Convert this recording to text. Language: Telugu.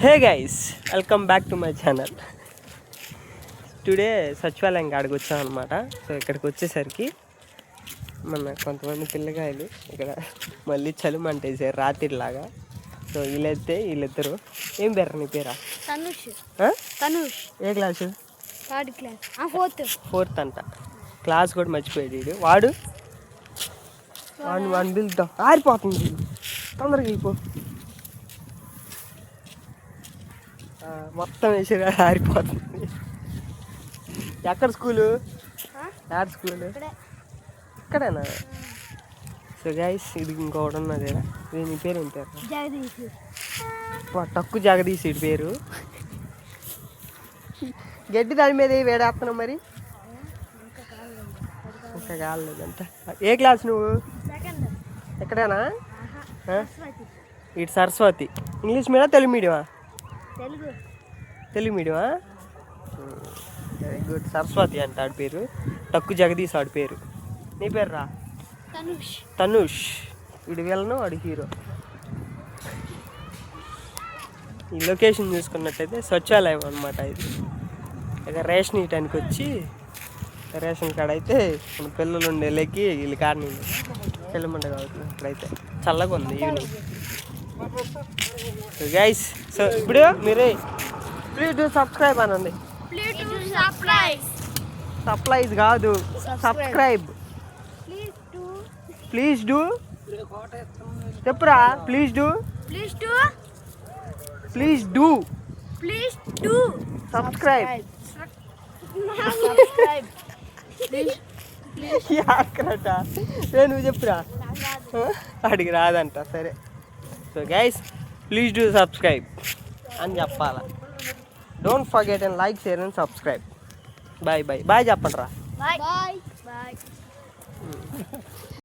Hey guys, welcome back to my channel. Today సచివాలయం కాడికి వచ్చాం అనమాట. సో ఇక్కడికి వచ్చేసరికి మన కొంతమంది పిల్లకాయలు ఇక్కడ మళ్ళీ చలిమంటేసారు రాత్రిలాగా. సో వీళ్ళిద్దరు ఏం పేరు నీ పేరా? తనుష్. ఏ క్లాసు? Third class. ఫోర్త్ అంట. క్లాస్ కూడా మర్చిపోయాడు వాడు. వాడిని పిలుద్దాం. ఆరిపోతుంది, తొందరగా అయిపో. మొత్తం వేసి ఆరిపోతుంది. ఎక్కడ స్కూలు? యాడ్ స్కూలు ఇక్కడేనా? సో గైస్, ఇది ఇంకొకటి ఉన్నది. నీ పేరు ఏం పేరు? టక్కు జగదీశ్ ఇటు పేరు. గడ్డి దాని మీద వేడేస్తున్నావు మరి. ఇంకా కాలేదంట. ఏ క్లాస్ నువ్వు? ఎక్కడేనా? ఇటు సరస్వతి. ఇంగ్లీష్ మీడియా తెలుగు మీడియమా? తెలుగు మీడియమా? Very good. సరస్వతి అంట ఆడి పేరు. టక్కు జగదీష్ ఆడి పేరు. నీ పేరు రా? తనుష్. వీడు వీళ్ళను వాడు హీరో. ఈ లొకేషన్ చూసుకున్నట్టయితే సచివాలయం అనమాట. ఇది ఇక రేషన్ ఇయటానికి వచ్చి రేషన్ కాడ అయితే మన పిల్లలు ఉండే లెక్కి వీళ్ళు కారణం చెల్లమంట కాబట్టి ఇప్పుడైతే చల్లగా ఉంది ఈవినింగ్. గైస్, సో ఇప్పుడు మీరే ప్లీజ్ డూ సబ్స్క్రైబ్ అనండి. సప్లైజ్ కాదు, సబ్స్క్రైబ్. ప్లీజ్ డూ చెప్పురా. Please do subscribe. అక్కడట నువ్వు చెప్పురా. అడిగి రాదంట. సరే. So guys, please do subscribe అని చెప్పాలా. Don't forget and like, share and subscribe. Bye చెప్పండి రా. బాయ్.